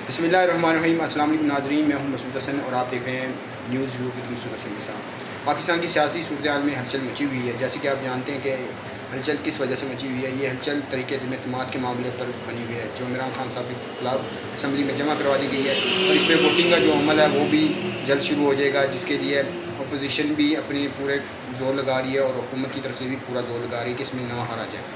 बिस्मिल्लाहिर्रहमानिर्रहीम। अस्सलाम वालेकुम नाज़रीन, मैं हूं मसूद हसन और आप देख रहे हैं news view with Masood Hasan के साथ। पाकिस्तान की सियासी सूरत में हलचल मची हुई है। जैसे कि आप जानते हैं कि हलचल किस वजह से मची हुई है। ये हलचल तरीक़े एतमाद के मामले पर बनी हुई है, जो इमरान खान साहब के खिलाफ असम्बली में जमा करवा दी गई है और इसमें वोटिंग का जो अमल है वो भी जल्द शुरू हो जाएगा, जिसके लिए अपोजिशन भी अपने पूरे जोर लगा रही है और हुकूमत की तरफ से भी पूरा जोर लगा रही है कि इसमें ना हारा जाए।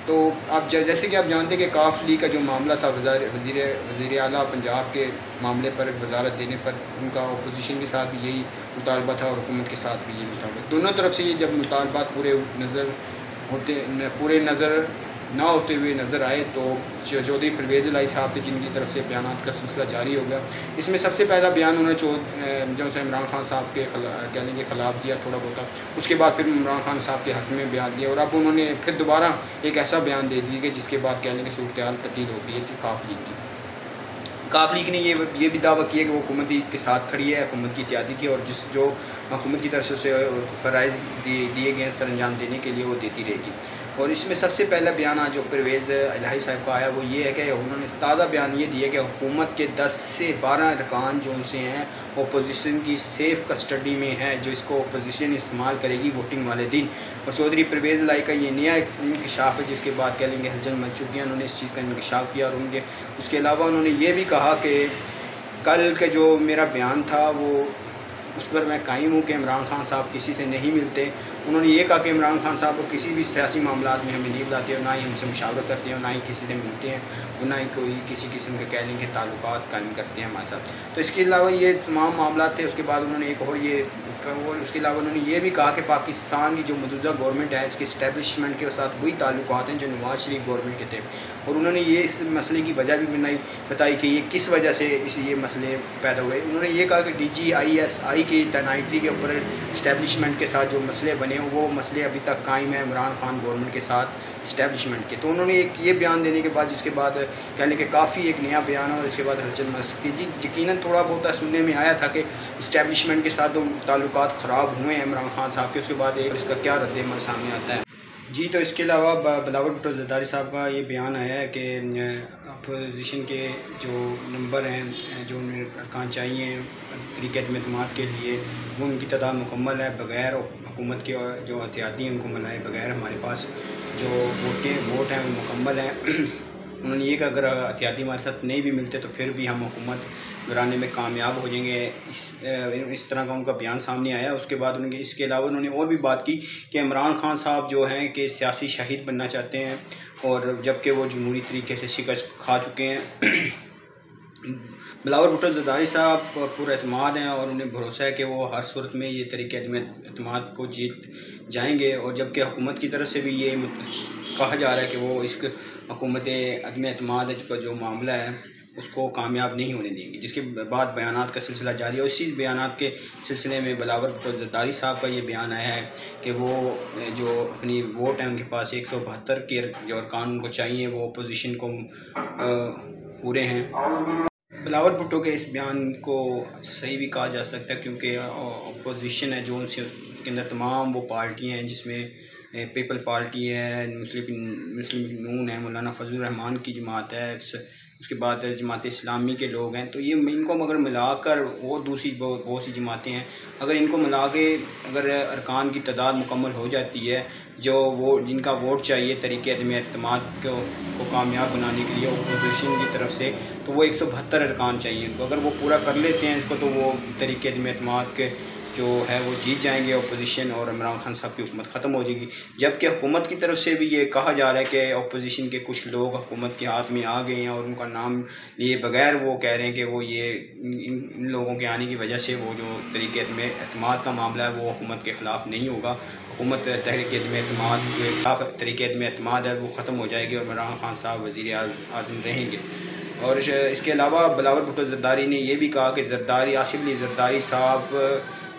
तो आप जैसे कि आप जानते हैं कि काफ लीग का जो मामला था, वज़ीर आला पंजाब के मामले पर वजारत देने पर उनका अपोजिशन के साथ भी यही मुतालबा था और हुकूमत के साथ भी यही मुतालबा। दोनों तरफ से ये जब मुतालबात पूरे नज़र ना होते हुए नज़र आए तो चौधरी परवेज़ इलाही साहब थे, जिनकी तरफ से बयान का सिलसिला जारी हो गया। इसमें सबसे पहला बयान उन्होंने जो से इमरान खान साहब के कहने के ख़िलाफ़ दिया थोड़ा बहुत, उसके बाद फिर इमरान खान साहब के हक़ में बयान दिया और अब उन्होंने फिर दोबारा एक ऐसा बयान दे दिया कि जिसके बाद कहने की सूरत हाल तब्दील हो गई है काफ लीग की। काफ लीग ने ये भी दावा किया कि वो हुकूमत के साथ खड़ी है, हुकूमत की इत्यादी की, और जो हुकूमत की तरफ से उसे फ़राइज़ दिए गए सर अंजाम देने के लिए वो देती रहेगी। और इसमें सबसे पहला बयान आज जो परवेज़ इलाही साहब का आया वो ये है कि उन्होंने ताज़ा बयान ये दिया कि हुकूमत के 10 से 12 अरकान जो उनसे हैं अपोजिशन की सेफ़ कस्टडी में है, जो इसको अपोजिशन इस्तेमाल करेगी वोटिंग वाले दिन। और चौधरी परवेज़ इलाही का ये नया इंकशाफ है, जिसके बाद कह लेंगे हलचल मच चुकी है। उन्होंने इस चीज़ का इंकशाफ किया और उसके अलावा उन्होंने ये भी कहा कि कल के जो मेरा बयान था वो उस पर मैं कायम हूँ कि इमरान खान साहब किसी से नहीं मिलते। उन्होंने ये कहा कि इमरान खान साहब को किसी भी सियासी मामलात में हमें नहीं बुलाते और ना ही हमसे मुशावरा करते हैं और ना ही किसी से मिलते हैं और ना ही कोई किसी किस्म के कह लेंगे ताल्लुकात कायम करते हैं हमारे साथ। तो इसके अलावा ये तमाम मामला थे। उसके बाद उन्होंने एक और उसके अलावा उन्होंने ये भी कहा कि पाकिस्तान की जो मौजूदा गवर्नमेंट है इसके इस्टेब्लिशमेंट के साथ वही ताल्लुकात हैं जो नवाज शरीफ गवर्नमेंट के थे। और उन्होंने ये इस मसले की वजह भी बताई कि ये किस वजह से ये मसले पैदा हुए। उन्होंने ये कहा कि DGISI की तैनाती के ऊपर इस्टेब्लिशमेंट के साथ जो मसले बने वो मसले अभी तक कायम है इमरान खान गवर्नमेंट के साथ इस्टेब्लिशमेंट के। तो उन्होंने एक ये बयान देने के बाद जिसके बाद कहने के काफ़ी एक नया बयान और इसके बाद हलचल मच सकती जी। यकीनन थोड़ा बहुत सुनने में आया था कि इस्टेब्लिशमेंट के साथ ताल्लुकात ख़राब हुए हैं इमरान खान साहब के, उसके बाद एक इसका क्या रद्द-ए-अमल सामने आता है जी। तो इसके अलावा बिलावल भुट्टो ज़रदारी साहब का ये बयान आया है कि अपोजिशन के जो नंबर हैं जो उन्हें अरकान चाहिए तरीक़े एतमाद के लिए वो उनकी तादाद मुकम्मल है। बग़ैर हुकूमत के जो एहतियाती हैं उनको मिलाए बग़ैर हमारे पास जो वोट हैं वो मुकम्मल हैं। उन्होंने ये कहा अगर एहतियाती हमारे साथ नहीं भी मिलते तो फिर भी हम हुकूमत गिराने में कामयाब हो जाएंगे। इस तरह का उनका बयान सामने आया। उसके बाद इसके अलावा उन्होंने और भी बात की कि इमरान खान साहब जो हैं कि सियासी शहीद बनना चाहते हैं और जबकि वो जमहूरी तरीके से शिकस्त खा चुके हैं। बिलावल भुट्टो ज़रदारी साहब पुरएतमाद हैं और उन्हें भरोसा है कि वो हर सूरत में ये तरीक़े एतमाद को जीत जाएंगे। और जबकि हुकूमत की तरफ से भी ये कहा जा रहा है कि वो इस हुकूमत अदम एतमाद का जो मामला है उसको कामयाब नहीं होने देंगे, जिसके बाद बयानात का सिलसिला जारी है। इसी बयानात के सिलसिले में बिलावल भुट्टो ज़रदारी साहब का ये बयान आया है कि वो जो अपनी वोट है उनके पास 172 के जो अरकान उनको चाहिए वो अपोजिशन को पूरे हैं। बिलावल भुट्टो के इस बयान को सही भी कहा जा सकता है क्योंकि अपोजिशन है जो उसके अंदर तमाम वो पार्टियाँ हैं जिसमें पीपल पार्टी है, मुस्लिम नून है, मौलाना फजलुर रहमान की जमात है, उसके बाद जमात इस्लामी के लोग हैं। तो ये इनको अगर मिलाकर वो दूसरी बहुत सी जमातें हैं, अगर इनको मिला के अगर अरकान की तादाद मुकम्मल हो जाती है जो वो जिनका वोट चाहिए तरीक़े एतमाद को कामयाब बनाने के लिए अपोजिशन की तरफ से, तो वो 172 अरकान चाहिए इनको। अगर वो पूरा कर लेते हैं इसको तो वो तरीक़े एतमाद के जो है वो जीत जाएंगे अपोजिशन और इमरान खान साहब की हुकूमत ख़त्म हो जाएगी। जबकि हुकूमत की तरफ से भी ये कहा जा रहा है कि अपोजिशन के कुछ लोग हुकूमत के हाथ में आ गए हैं और उनका नाम लिए बगैर वो कह रहे हैं कि वो ये इन लोगों के आने की वजह से वो जो तरीक़े एतमाद का मामला है वो हुकूमत के ख़िलाफ़ नहीं होगा। हुकूमत तहरीक एतमाद के खिलाफ तरीक़े एतमाद है वो ख़त्म हो जाएगी और इमरान खान साहब वज़ीर आज़म रहेंगे। और इसके अलावा बिलावल भुट्टो ज़रदारी ने यह भी कहा कि आसिफ अली ज़रदारी साहब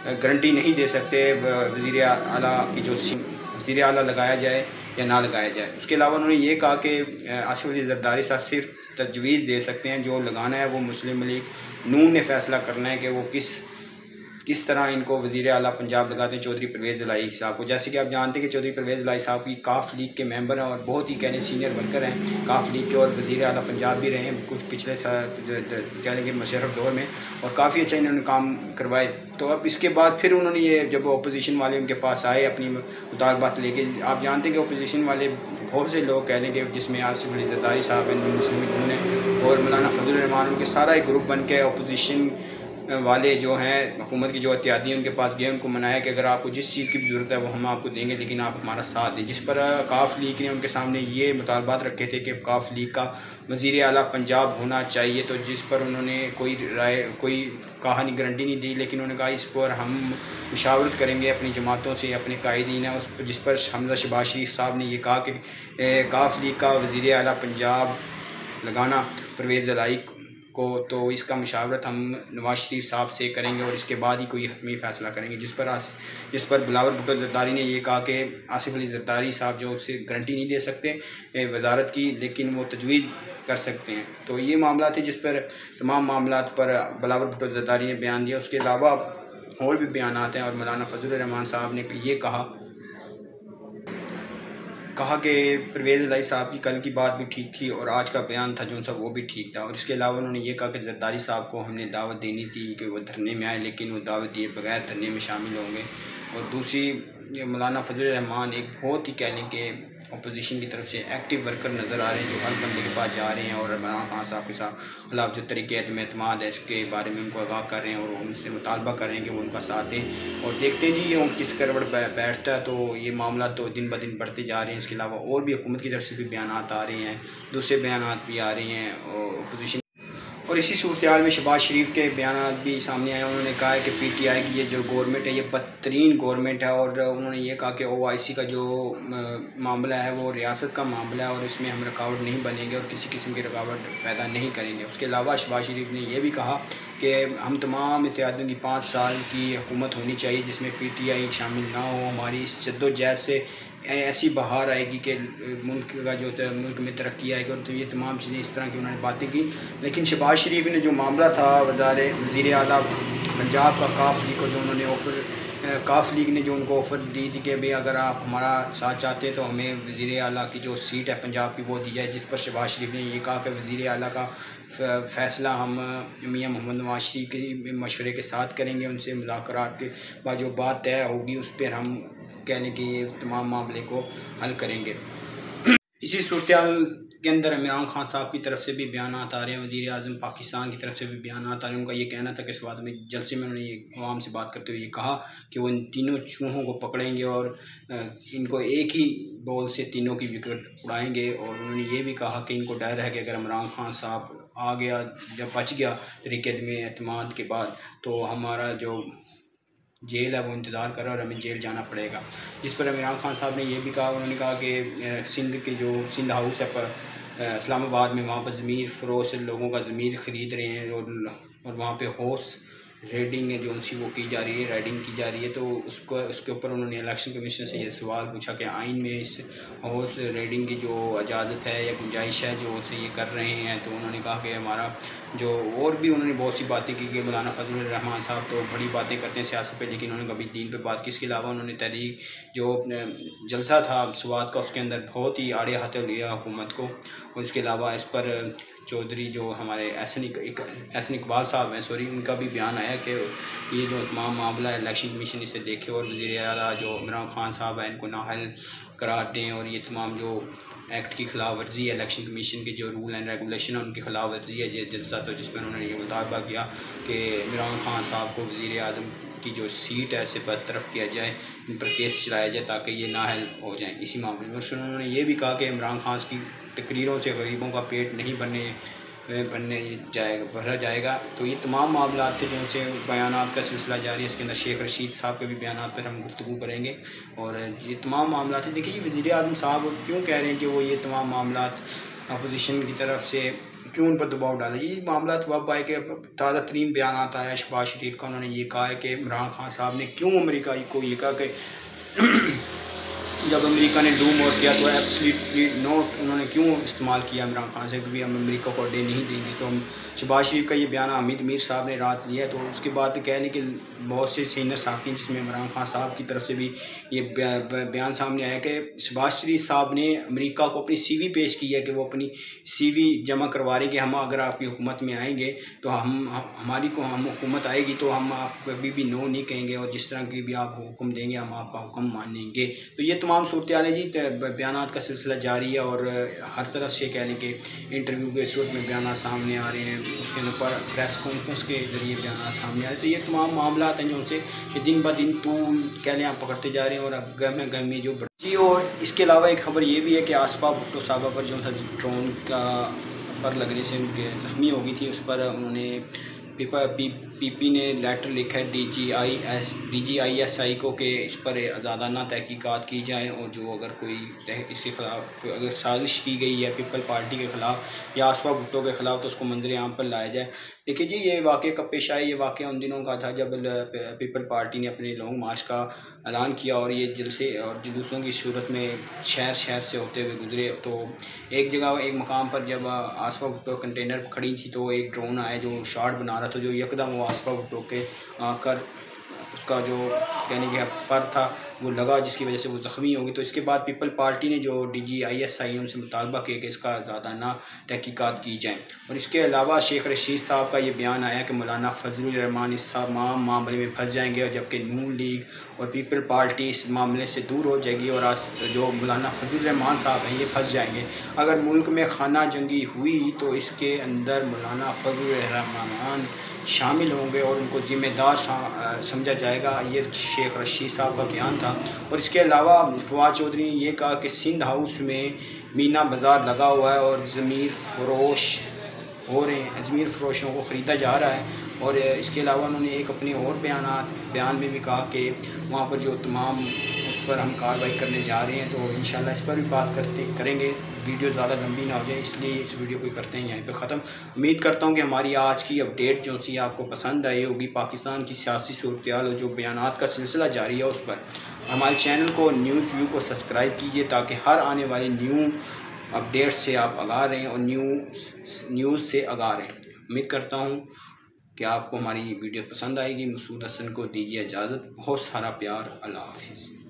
गारंटी नहीं दे सकते वज़ीर आला की जो वज़ीर आला लगाया जाए या ना लगाया जाए। उसके अलावा उन्होंने ये कहा कि आसिफ अली ज़रदारी साहब सिर्फ तजवीज़ दे सकते हैं, जो लगाना है वो मुस्लिम लीग नून ने फ़ैसला करना है कि वो किस किस तरह इनको वज़ीर आला पंजाब लगाते हैं चौधरी परवेज़ इलाही साहब को। जैसे कि आप जानते हैं कि चौधरी परवेज़ इलाही साहब की काफ लीग के मेंबर हैं और बहुत ही कहने सीनियर वर्कर हैं काफ लीग के, और वज़ीर आला पंजाब भी रहे हैं कुछ पिछले कह लेंगे मुशर्रफ दौर में, और काफ़ी अच्छा इन्होंने काम करवाए। तो अब इसके बाद फिर उन्होंने ये जब अपोजिशन वाले उनके पास आए अपनी मुतालबात लेके, आप जानते हैं कि अपोजिशन वाले बहुत से लोग कह लेंगे जिसमें आसिफ अली ज़रदारी साहब हैं, मुस्लिम हैं, और मौलाना फजल रहमान, उनके सारा एक ग्रुप बन के अपोजिशन वाले जो हैं हुकूमत की जो इत्यादी हैं उनके पास गए, उनको मनाया कि अगर आपको जिस चीज़ की भी ज़रूरत है वो हम आपको देंगे, लेकिन आप हमारा साथ दें। जिस पर काफ लीग ने उनके सामने ये मुतालबात रखे थे कि काफ लीग का वज़ीर आला पंजाब होना चाहिए, तो जिस पर उन्होंने कोई कहा नहीं, गारंटी नहीं दी, लेकिन उन्होंने कहा इस पर हम मुशावरत करेंगे अपनी जमातों से, अपने कायदीन हैं उस पर, जिस पर हमजा शहबाज शरीफ साहब ने ये कहा कि काफ लीग का वज़ीर आला पंजाब लगाना परवेज़ इलाही को, तो इसका मुशावरत हम नवाज शरीफ साहब से करेंगे और इसके बाद ही कोई हतमी फ़ैसला करेंगे। जिस पर बिलावल भुट्टो ज़रदारी ने ये कहा कि आसिफ अली ज़रदारी साहब जो उससे गारंटी नहीं दे सकते वजारत की, लेकिन वो तजवीज़ कर सकते हैं। तो ये मामला थे जिस पर तमाम मामला पर बिलावल भुट्टो ज़रदारी ने बयान दिया। उसके अलावा और भी बयान आते हैं, और मौलाना फजल रहमान साहब ने ये कहा कि परवेज़ इलाही साहब की कल की बात भी ठीक थी और आज का बयान था जो सा वो भी ठीक था। और इसके अलावा उन्होंने ये कहा कि ज़रदारी साहब को हमने दावत देनी थी कि वो धरने में आए, लेकिन वो दावत दिए बगैर धरने में शामिल होंगे। और दूसरी मौलाना फजल रहमान एक बहुत ही कहने के अपोजिशन की तरफ से एक्टिव वर्कर नज़र आ रहे हैं जो हर बंदे के पास जा रहे हैं और इमरान खान साहब के खिलाफ जो तरीके एतमाद है इसके बारे में उनको आगाह कर रहे हैं और उनसे मुतालबा कर रहे हैं कि वो उनका साथ दें। और देखते हैं जी ये किस करवट बैठता है, तो ये मामला तो दिन ब दिन बढ़ते जा रहे हैं। इसके अलावा और भी हुकूमत की तरफ से भी बयान आ रहे हैं, दूसरे बयान भी आ रहे हैं और अपोजिशन। और इसी सूरत हाल में शहबाज शरीफ के बयान भी सामने आए। उन्होंने कहा है कि PTI की ये जो गवर्नमेंट है ये बदतरीन गवर्नमेंट है, और उन्होंने ये कहा कि OIC का जो मामला है वो रियासत का मामला है और इसमें हम रुकावट नहीं बनेंगे और किसी किस्म की रुकावट पैदा नहीं करेंगे। उसके अलावा शहबाज शरीफ ने यह भी कहा कि हम तमाम इत्तेहादियों की 5 साल की हुकूमत होनी चाहिए जिसमें PTI शामिल ना हो। हमारी इस जद्दोजहद से ऐसी बहार आएगी कि मुल्क का जो मुल्क में तरक्की आएगी। और तो ये तमाम चीज़ें इस तरह की उन्होंने बातें की। लेकिन शहबाज शरीफ ने जो मामला था वज़ीर आला पंजाब का काफ लीग को जो उन्होंने काफ लीग ने जो उनको ऑफ़र दी थी कि भाई अगर आप हमारा साथ चाहते हैं तो हमें वज़ीर आला की जो सीट है पंजाब की वो दी जाए, जिस पर शहबाज शरीफ ने ये कहा कि वज़ीर आला का फ़ैसला हम मियां मोहम्मद नवाज शरीफ के मशवरे के साथ करेंगे, उनसे मुज़ाकरात के बाद जो बात तय होगी उस पर हम कहने कि ये तमाम मामले को हल करेंगे। इसी सूरत हाल के अंदर इमरान खान साहब की तरफ से भी बयान आ रहे हैं, वज़ीर आज़म पाकिस्तान की तरफ से भी बयान आ रहे हैं। उनका ये कहना था कि इस बात में जलसे में उन्होंने अवाम से बात करते हुए ये कहा कि वो इन तीनों चूहों को पकड़ेंगे और इनको एक ही बॉल से तीनों की विकेट उड़ाएंगे। और उन्होंने ये भी कहा कि इनको डर है कि अगर इमरान खान साहब आ गया, जब बच गया तरीके में एतमाद के बाद, तो हमारा जो जेल है वो इंतज़ार कर रहा है और हमें जेल जाना पड़ेगा। जिस पर इमरान खान साहब ने यह भी कहा, उन्होंने कहा कि सिंध के जो सिंध हाउस है इस्लामाबाद में, वहाँ पर ज़मीर फ़रोश से लोगों का ज़मीर ख़रीद रहे हैं और वहाँ पे हॉर्स रेडिंग है जो उनसी वो की जा रही है, राइडिंग की जा रही है। तो उसके ऊपर उन्होंने इलेक्शन कमीशन से ये सवाल पूछा कि आइन में इस हॉर्स रेडिंग की जो इजाज़त है या गुंजाइश है जो उसे ये कर रहे हैं। तो उन्होंने कहा कि हमारा जो और भी उन्होंने बहुत सी बातें की कि मौलाना फजल रहमान साहब तो बड़ी बातें करते हैं सियासत पे, लेकिन उन्होंने कभी दीन पे बात की। इसके अलावा उन्होंने तहरीक जो जलसा था स्वाद का उसके अंदर बहुत ही आड़े हाथे लिया हुकूमत को। और इसके अलावा इस पर चौधरी जो हमारे एहसन इकबाल साहब हैं उनका भी बयान आया कि ये जो तमाम मामला है इलेक्शन कमीशन इसे देखे और वज़ीर आला जो इमरान खान साहब हैं इनको नाअहल करार दें। और ये तमाम जो एक्ट की खिलाफ वर्जी है, इलेक्शन कमीशन के जो रूल एंड रेगुलेशन है उनकी खिलाफ वर्जी है ये जलसा। तो जिस पर उन्होंने ये मुतालबा किया कि इमरान खान साहब को वज़ीर आज़म की जो सीट है इसे बरतरफ़ किया जाए, इन पर केस चलाया जाए ताकि ये नाअहल हो जाएँ इसी मामले में। और उन्होंने ये भी कहा कि इमरान खान की तकरीरों से गरीबों का पेट नहीं भरा जाएगा। तो ये तमाम मामला थे जो उनसे बयानात का सिलसिला जारी है। इसके अंदर शेख रशीद साहब के भी बयानात पर हम गुफ्तगू करेंगे और ये तमाम मामला थे। देखिए वज़ीर आज़म साहब क्यों कह रहे हैं कि वो ये तमाम मामला अपोजिशन की तरफ से क्यों उन पर दबाव डाला। ये मामला वब आए कि ताज़ा तरीन बयान आता है शहबाज शरीफ का। उन्होंने ये कहा है कि इमरान खान साहब ने क्यों अमेरिका को ये कहा कि जब अमेरिका ने डूम और किया तो एब्सोल्युटली नोट उन्होंने क्यों इस्तेमाल किया इमरान खान से, क्योंकि हम अमेरिका को अड्डे नहीं देंगे। तो हम शहबाज शरीफ का ये बयान हामिद मीर साहब ने रात लिया, तो उसके बाद कहने के बहुत से सीनियर साफ़ी जिसमें इमरान खान साहब की तरफ से भी ये बयान सामने आया कि शहबाज शरीफ साहब ने अमेरिका को अपनी CV पेश की है कि वो अपनी CV जमा करवा रहे कि हम अगर आपकी हुकूमत में आएंगे तो हम हुकूमत आएगी तो हम आपको कभी भी नो नहीं कहेंगे, और जिस तरह की भी आप हुक्म देंगे हम आपका हुक्म मानेंगे। तो ये तमाम सूरत हाल है जी, बयानात का सिलसिला जारी है और हर तरफ से कह लें कि इंटरव्यू के सूरत में बयान सामने आ रहे हैं, उसके ऊपर प्रेस कॉन्फ्रेंस के जरिए बयान सामने आ रहे हैं। तो ये तमाम मामला हैं जो उनसे दिन ब दिन तूल कह लें आप पकड़ते जा रहे हैं और अब गहमे जो जी। और इसके अलावा एक खबर ये भी है कि आसफा भुट्टो साहबा पर जो सा ड्रोन का पर लगने से उनके ज़ख्मी हो गई थी, उस पर उन्होंने पीपी ने लेटर लिखा है DGISI को कि इस पर आज़ादाना तहकीकात की जाए, और जो अगर कोई इसके ख़िलाफ़ अगर साजिश की गई है पीपल पार्टी के ख़िलाफ़ या आसफा भुट्टो के ख़िलाफ़ तो उसको मंजर आम पर लाया जाए। देखिए जी, ये वाक़या कब पेश आया, ये वाक़या उन दिनों का था जब पीपल पार्टी ने अपने लॉन्ग मार्च का ऐलान किया और ये जलसे और जुलूसों की सूरत में शहर से होते हुए गुजरे। तो एक जगह एक मकाम पर जब आसफा भुट्टो कंटेनर खड़ी थी तो एक ड्रोन आया जो शॉट बना रहा था, जो यकदम वो आसफा भुट्टो के आकर उसका जो कहने के पर था वो लगा, जिसकी वजह से वो ज़ख्मी हो गई। तो इसके बाद पीपल पार्टी ने जो DGISI उनसे मुतालबा किया कि इसका ज़्यादा ना तहकीकात की जाए। और इसके अलावा शेख रशीद साहब का ये बयान आया कि मौलाना फजलुर रहमान इस मामले में फंस जाएंगे, और जबकि नून लीग और पीपल पार्टी इस मामले से दूर हो जाएगी और आज जो मौलाना फजलुर रहमान साहब हैं ये फंस जाएंगे। अगर मुल्क में खाना जंगी हुई तो इसके अंदर मौलाना फजलुर रहमान शामिल होंगे और उनको ज़िम्मेदार समझा जाएगा। ये शेख रशीद साहब का बयान था। और इसके अलावा फवाद चौधरी ने यह कहा कि सिंध हाउस में मीना बाज़ार लगा हुआ है और ज़मीर फ़रोश हो रहे हैं, ज़मीर फ़रोशों को ख़रीदा जा रहा है। और इसके अलावा उन्होंने एक अपने और बयान में भी कहा कि वहाँ पर जो तमाम उस पर हम कार्रवाई करने जा रहे हैं, तो इंशाल्लाह इस पर भी बात करेंगे। वीडियो ज़्यादा लंबी ना हो जाए इसलिए इस वीडियो को करते हैं यहीं पे ख़त्म। उम्मीद करता हूँ कि हमारी आज की अपडेट जो सी आपको पसंद आई होगी। पाकिस्तान की सियासी सूरत-ए-हाल और जो बयानात का सिलसिला जारी है उस पर हमारे चैनल को न्यूज़ व्यू को सब्सक्राइब कीजिए ताकि हर आने वाली न्यू अपडेट से आप आगाह रहें और न्यूज़ से आगाह रहें। उम्मीद करता हूँ कि आपको हमारी वीडियो पसंद आएगी। मसूद हसन को दीजिए इजाज़त। बहुत सारा प्यार। अल्लाह हाफ़िज़।